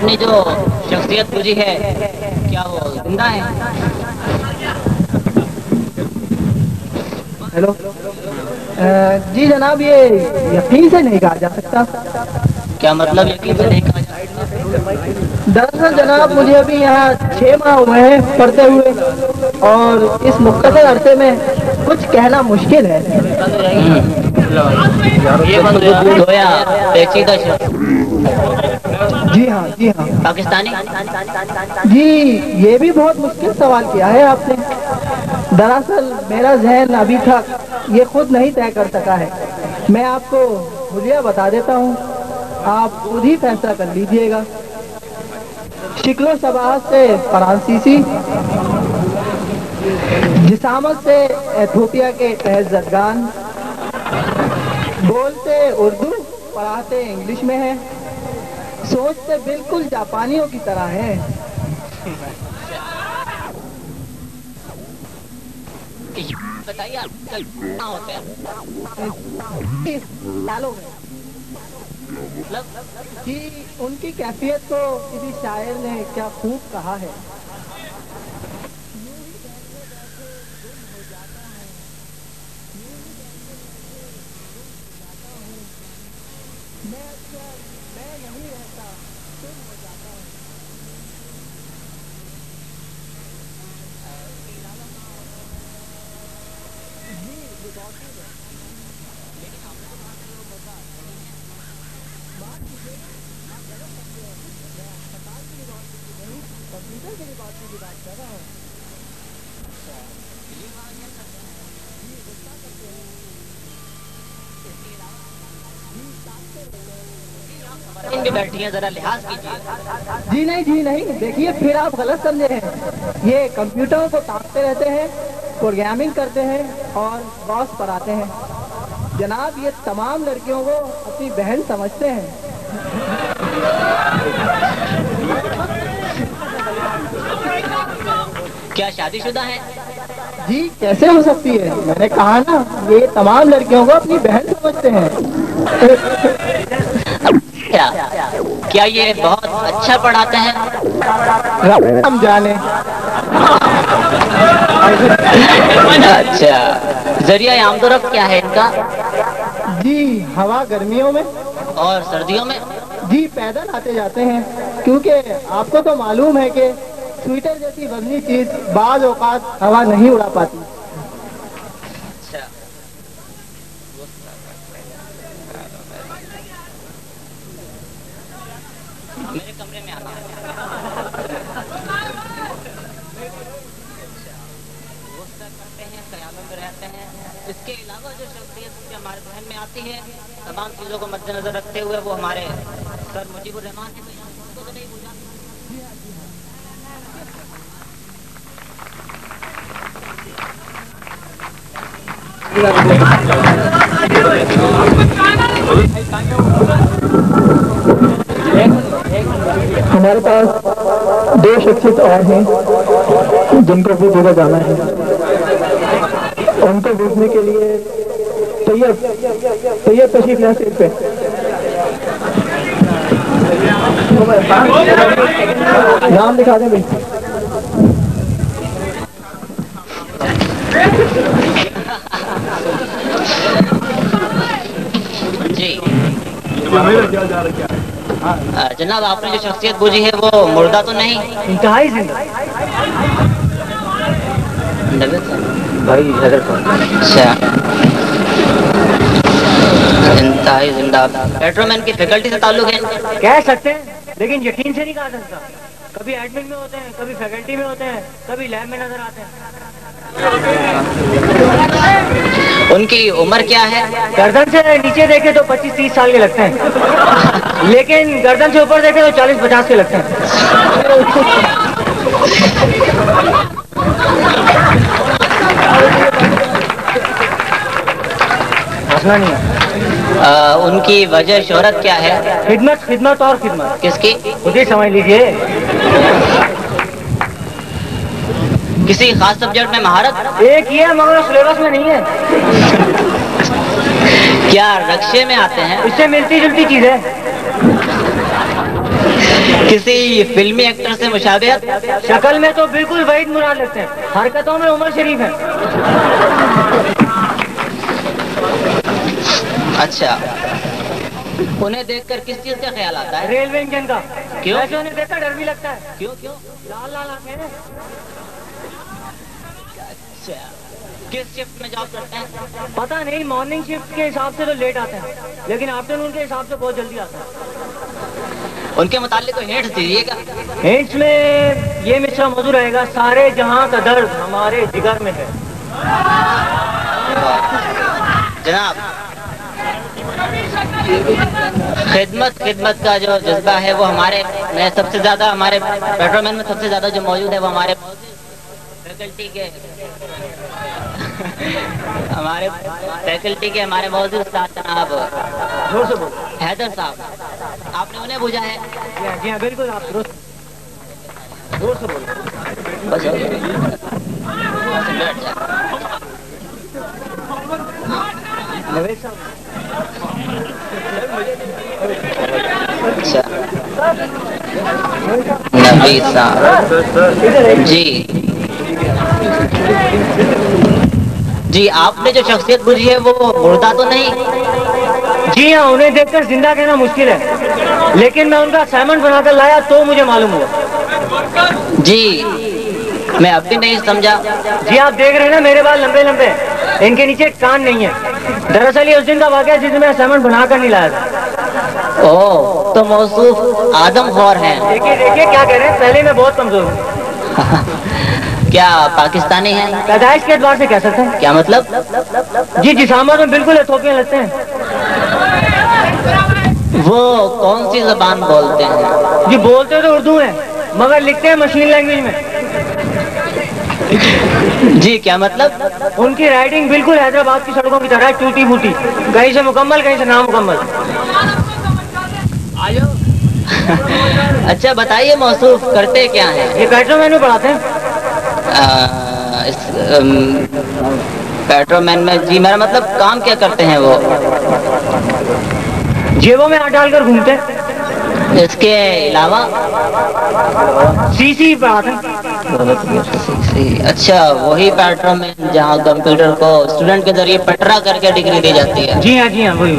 आपने जो शख्सियत पूछी है क्या वो जिंदा है? हेलो। जी जनाब, ये यकीन से नहीं कहा जा सकता। क्या मतलब यकीन से नहीं कहा जा? दरअसल जनाब, मुझे अभी यहाँ 6 माह हुए हैं पढ़ते हुए, और इस मुख्तसर अरसे में कुछ कहना मुश्किल है। ये गोया पेचीदा शख्स। जी हाँ, जी हाँ। पाकिस्तानी? जी, ये भी बहुत मुश्किल सवाल किया है आपने। दरअसल मेरा जहन अभी तक ये खुद नहीं तय कर सका है। मैं आपको हुलिया बता देता हूँ, आप खुद ही फैसला कर लीजिएगा। शिक्लो सबाहत से फ्रांसीसी, जिसामत से एथोपिया के तहज़दगान, बोलते उर्दू पढ़ाते इंग्लिश में है, सोचते बिल्कुल जापानियों की तरह है। बताइए आप कहाँ होते हैं? मतलब कि उनकी कैफियत को किसी शायर ने क्या खूब कहा है। भी बैठी हैं, जरा लिहाज कीजिए। जी नहीं, जी नहीं, देखिए फिर आप गलत समझे हैं। ये कंप्यूटरों को ताकते रहते हैं, प्रोग्रामिंग करते हैं और बॉस पर आते हैं। जनाब, ये तमाम लड़कियों को अपनी बहन समझते हैं। क्या शादीशुदा है? जी कैसे हो सकती है, मैंने कहा ना, ये तमाम लड़कियों को अपनी बहन समझते हैं। क्या ये बहुत अच्छा पढ़ाते हैं? हम जाने। अच्छा, जरिया आमदोरफ्त क्या है इनका? जी हवा गर्मियों में और सर्दियों में? जी पैदल आते जाते हैं, क्योंकि आपको तो मालूम है कि स्वेटर जैसी वजनी चीज बाज औकात हवा नहीं उड़ा पाती। अच्छा, मेरे कमरे में आना। करते हैं, ख्यालों में रहते हैं। इसके अलावा जो शख्सियत हमारे जहन में आती है, तमाम चीज़ों को मद्देनजर रखते हुए वो हमारे सर मुजीबुर रहमान है। तो नहीं बुझा। हमारे पास 2 शख्सियत और हैं जिनको भी जगह जाना है। उनको देखने के लिए तैयब तशरीफ ले सिर पे। नाम लिखा दें भाई। जी जनाब, आपने जो शख्सियत पूछी है वो मुर्दा तो नहीं? इंतहाई जिंदा भाई। अच्छा, इंतहाई जिंदा। पेट्रोमैन की फैकल्टी से ताल्लुक है? कह सकते हैं, लेकिन यकीन से नहीं कहा जा सकता। कभी एडमिन में होते हैं, कभी फैकल्टी में होते हैं, कभी लैब में नजर आते हैं। उनकी उम्र क्या है? गर्दन से नीचे देखे तो 25-30 साल के लगते हैं, लेकिन गर्दन से ऊपर देखे तो 40-50 के लगते हैं। हंसना नहीं है। उनकी वजह शोहरत क्या है? खिदमत, खिदमत और खिदमत। किसकी? खुद ही समझ लीजिए। किसी खास सब्जेक्ट में महारत? एक ही है मगर सिलेबस में नहीं है। क्या रक्शे में आते हैं? इससे मिलती जुलती चीज है। किसी फिल्मी एक्टर से मुशाबिहत? शक्ल में तो बिल्कुल वहीद मुराद लगते हैं, हरकतों में उमर शरीफ है। अच्छा, उन्हें देखकर किस चीज का ख्याल आता है? रेलवे इंजन का। क्यों? वैसे उन्हें देखकर डर भी लगता है। क्यों क्यों? लाल लाल आंखें हैं। अच्छा, किस शिफ्ट में जॉब करते हैं? पता नहीं, मॉर्निंग शिफ्ट के हिसाब से तो लेट आते हैं, लेकिन आफ्टरनून के हिसाब से बहुत जल्दी आते हैं। उनके मुतालिक कोई हिंट दीजिएगा। हिंट्स में ये मिसरा मौजूद रहेगा, सारे जहां का दर्द हमारे जिगर में है। जनाब, खिदमत का जो जज्बा है वो हमारे में सबसे ज्यादा, हमारे पेट्रोलमैन में सबसे ज्यादा जो मौजूद है वो हमारे फैकल्टी के हमारे मौजूद उस्ताद जनाब हैदर साहब, आपने उन्हें पूछा है? जी हाँ बिल्कुल, आप जोर से बोलो। अच्छा, नबी साहब जी, आपने जो शख्सियत बुझी है वो मुर्दा तो नहीं? जी हाँ, उन्हें देखकर जिंदा कहना मुश्किल है, लेकिन मैं उनका असाइनमेंट बनाकर लाया तो मुझे मालूम हुआ। जी, मैं अब भी नहीं समझा। जी आप देख रहे हैं ना, मेरे बाल लंबे लंबे, इनके नीचे कान नहीं है। दरअसल ये उस दिन का वाक़या जिसमें मैं असाइनमेंट बनाकर नहीं लाया था। ओह, तो मौसूफ आदमखोर हैं। देखिए क्या कह रहे हैं, पहले मैं बहुत कमजोर हूँ। क्या पाकिस्तानी है? पैदाइश के एतबार से कह सकते हैं। क्या मतलब? जी जिस्मानत में बिल्कुल एथोपियन लगते हैं। वो कौन सी जबान बोलते हैं? जी बोलते तो उर्दू है, मगर लिखते हैं मशीन लैंग्वेज में। जी क्या मतलब? उनकी राइटिंग बिल्कुल हैदराबाद की सड़कों की तरह टूटी फूटी, कहीं से मुकम्मल कहीं से नामुकम्मल। अच्छा बताइए, मौसूफ करते क्या हैं? ये पेट्रोमैन में पढ़ाते हैं। पेट्रोमैन में? जी मेरा मतलब काम क्या करते हैं वो? जेबों में हाथ डालकर घूमते हैं। इसके अलावा? सीसी पढ़ाते हैं। अच्छा, वही पेट्रोमैन जहाँ कंप्यूटर को स्टूडेंट के जरिए पटरा करके डिग्री दी जाती है? जी हाँ वही।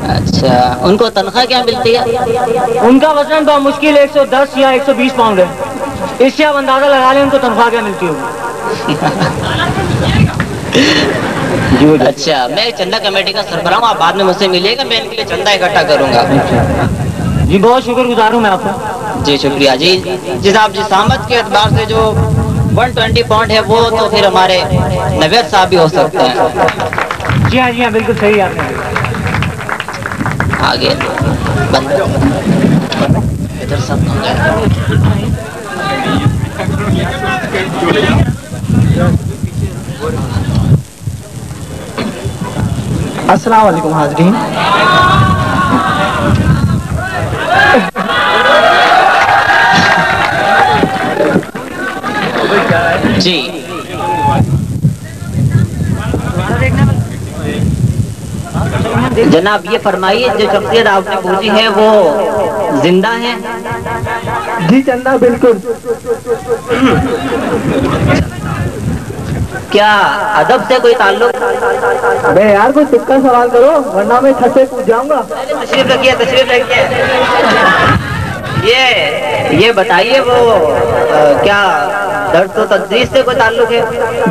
अच्छा, उनको तनख्वाह क्या मिलती है? उनका वजन तो मुश्किल 110 या 120 पाउंड है, इससे आप अंदाजा लगा लें उनको तनख्वाह क्या मिलती होगी। अच्छा, मैं चंदा कमेटी का सरबराह हूँ, आप बाद में मुझसे मिलिएगा, मैं इनके लिए चंदा इकट्ठा करूंगा। जी बहुत शुक्रगुजार हूँ मैं आपका। जी शुक्रिया जी। जिस आप जिसामत के एतबार से जो 120 पाउंड है वो तो फिर हमारे नवेद साहब भी हो सकते हैं। जी हाँ बिल्कुल सही आपने। आगे बंद इधर सब अस्सलाम वालेकुम हाज़रीन। जी जनाब, ये फरमाइए, जो शख्सियत आपने पूछी है वो जिंदा है? जी चंदा बिल्कुल। क्या अदब से कोई ताल्लुक? बे यार कोई तुक्का सवाल करो वरना मैं छत से कूद जाऊंगा। तशरीफ रखिए। ये बताइए, वो क्या दर्द तो तदरीस से कोई ताल्लुक है?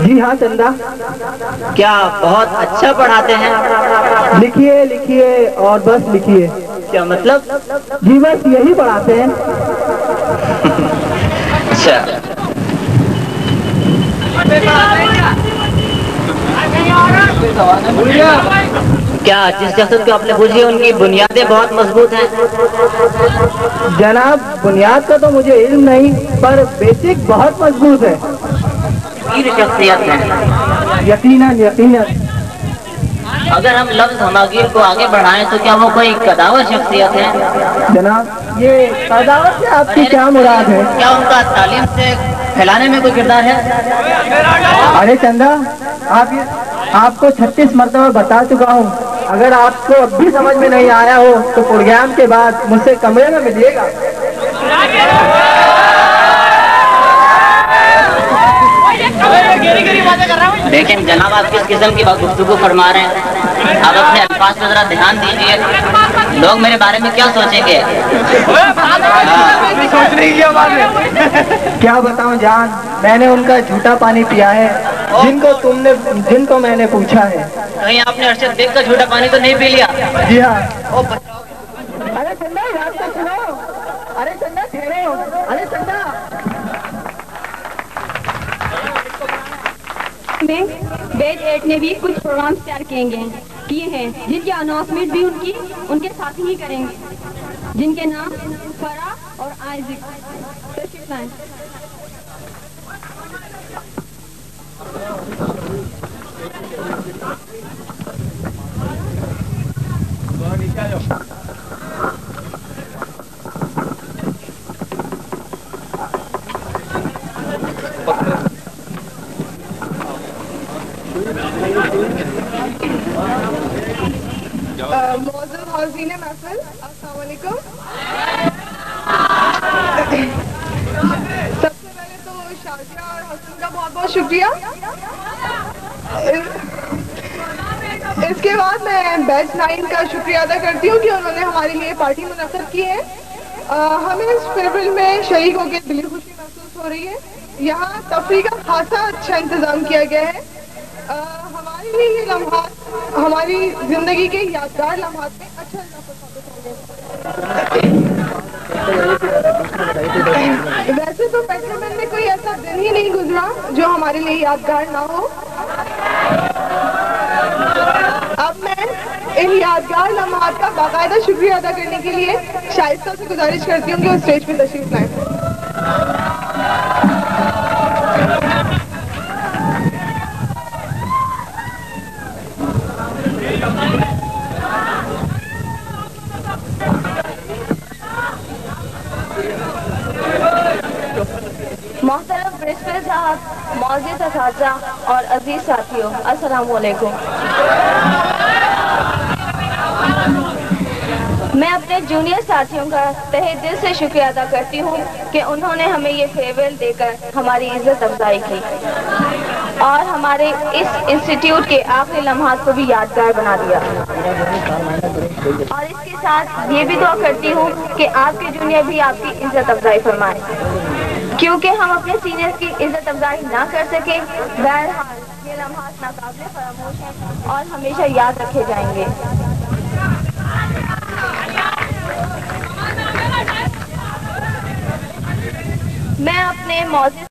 जी हाँ चंदा। क्या बहुत अच्छा पढ़ाते हैं? लिखिए और बस लिखिए। क्या मतलब? जी बस यही पढ़ाते हैं। अच्छा, क्या जिस शख्सियत को आपने पूछी उनकी बुनियादें बहुत मजबूत हैं? जनाब बुनियाद का तो मुझे इल्म नहीं, पर बेसिक बहुत मजबूत है। शख्सियत है? यकीनन। अगर हम लफ्ज हमागिर को आगे बढ़ाएं तो क्या वो कोई कदावर शख्सियत है? जनाब ये कदावर से आपकी क्या मुराद है? क्या उनका तालीम से फैलाने में कोई किरदार है? अरे चंदा, आपको 36 मरतबा बता चुका हूँ। अगर आपको अब भी समझ में नहीं आया हो तो प्रोग्राम के बाद मुझसे कमरे में मिलिएगा। लेकिन जनाब आप किस किस्म की गुफ्तगू फरमा रहे हैं? आप अपने अल्फाज पर जरा ध्यान दीजिए। लोग मेरे बारे में क्या सोचेंगे? सोच रही है क्या बताऊं जान, मैंने उनका झूठा पानी पिया है जिनको मैंने पूछा है। कहीं आपने अरशद बेग का झूठा पानी तो नहीं पी लिया? जी हाँ। अरे चंदा रास्ता सुनो, अरे चंदा ठहरो, अरे चंदा। में बेज 8 ने भी कुछ प्रोग्राम्स तैयार किए हैं जिनकी अनाउंसमेंट भी उनके साथ ही करेंगे, जिनके नाम फरा और आइजिक। तशरीफ लाएं। मौजूद हाज़रीन महफिल, अस्सलाम वालेकुम। सबसे पहले तो शाजिया और हसन का बहुत बहुत शुक्रिया। इसके बाद मैं बैच 9 का शुक्रिया अदा करती हूँ कि उन्होंने हमारे लिए पार्टी मुनक्किद की है। हमें इस फेयरवेल में शरीक होकर दिली खुशी महसूस हो रही है। यहाँ तफरीह का खासा अच्छा इंतजाम किया गया है। हमारे लिए ये लम्हात हमारी जिंदगी के यादगार लम्हात में अच्छा वैसे तो पेट्रोल में कोई ऐसा दिन ही नहीं गुजरा जो हमारे लिए यादगार ना हो। अब मैं इन यादगार लम्हात का बाकायदा शुक्रिया अदा करने के लिए शाइस्ता से गुजारिश करती हूँ कि वो स्टेज पे तशरीफ लाएं। मोहतरम प्रिंसिपल साहब, मौजूद असातिज़ा और अजीज साथियों, अस्सलाम वालेकुम। मैं अपने जूनियर साथियों का तहे दिल से शुक्रिया अदा करती हूँ कि उन्होंने हमें ये फेयरवेल देकर हमारी इज्जत अफजाई की और हमारे इस इंस्टीट्यूट के आखिरी लम्हात को भी यादगार बना दिया। और इसके साथ ये भी दुआ करती हूँ कि आपके जूनियर भी आपकी इज्जत अफजाई फरमाएं, क्योंकि हम अपने सीनियर्स की इज्जत अफजाई ना कर सके। बहरहाल ये लम्हात नाकाबिले फरामोश हैं और हमेशा याद रखे जाएंगे। मैं अपने मौजूद